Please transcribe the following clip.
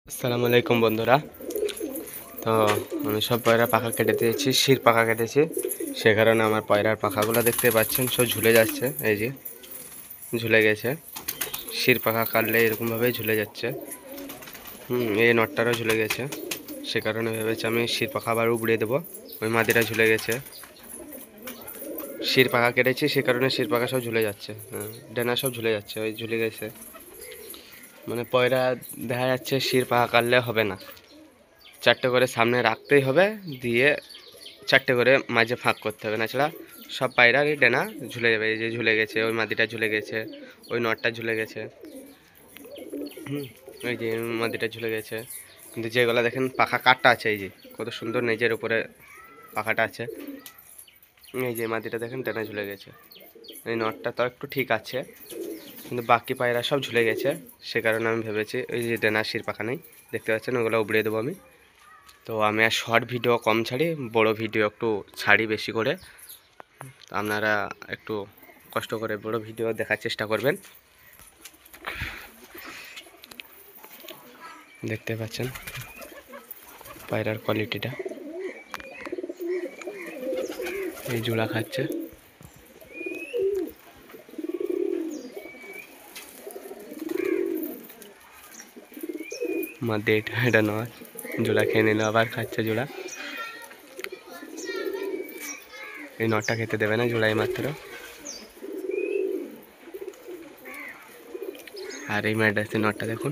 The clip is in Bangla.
আসসালামু আলাইকুম বন্ধুরা। তো আমি সব পয়রা পাখা কেটে দিয়েছি, শির পাখা কেটেছি। সে কারণে আমার পয়রার পাখাগুলো দেখতে পাচ্ছেন সব ঝুলে যাচ্ছে। এই যে ঝুলে গেছে, শির পাখা কাটলে এরকমভাবেই ঝুলে যাচ্ছে। এই নটটারও ঝুলে গেছে। সে কারণে ভেবেছি আমি শির পাখা আবার উবড়িয়ে দেবো। ওই মাদিটা ঝুলে গেছে, শির পাখা কেটেছি সে কারণে শির পাখা সব ঝুলে যাচ্ছে। ডানা সব ঝুলে যাচ্ছে, ওই ঝুলে গেছে। মানে পয়রা দেখা যাচ্ছে শির পাখা কাটলে হবে না, চারটে করে সামনে রাখতেই হবে, দিয়ে চারটে করে মাঝে ফাঁক করতে হবে, না ছাড়া সব পায়রারই ডেনা ঝুলে যাবে। এই যে ঝুলে গেছে, ওই মাদিটা ঝুলে গেছে, ওই নটটা ঝুলে গেছে, ওই যে মাদিটা ঝুলে গেছে। কিন্তু যেগুলো দেখেন পাখা কাটটা আছে, এই যে কত সুন্দর নিজের উপরে পাখাটা আছে। এই যে মাদিটা দেখেন ডেনা ঝুলে গেছে, এই নটটা তো একটু ঠিক আছে, কিন্তু বাকি পায়রা সব ঝুলে গেছে। সে কারণে আমি ভেবেছি ওই যে ডেনা শির পাখা নেই, দেখতে পাচ্ছেন, ওগুলো উবড়িয়ে দেবো আমি। তো আমি আর শর্ট ভিডিও কম ছাড়ি, বড় ভিডিও একটু ছাড়ি বেশি করে। আপনারা একটু কষ্ট করে বড় ভিডিও দেখার চেষ্টা করবেন। দেখতে পাচ্ছেন পায়রার কোয়ালিটিটা, এই জোড়া খাচ্ছে। মাঝে এটা নয়, জোড়া খেয়ে নিল, আবার খাচ্ছে জোড়া। এই নটটা খেতে দেবে না, জোড়াই মাত্র। আর এই ম্যাডাসি নটটা দেখুন।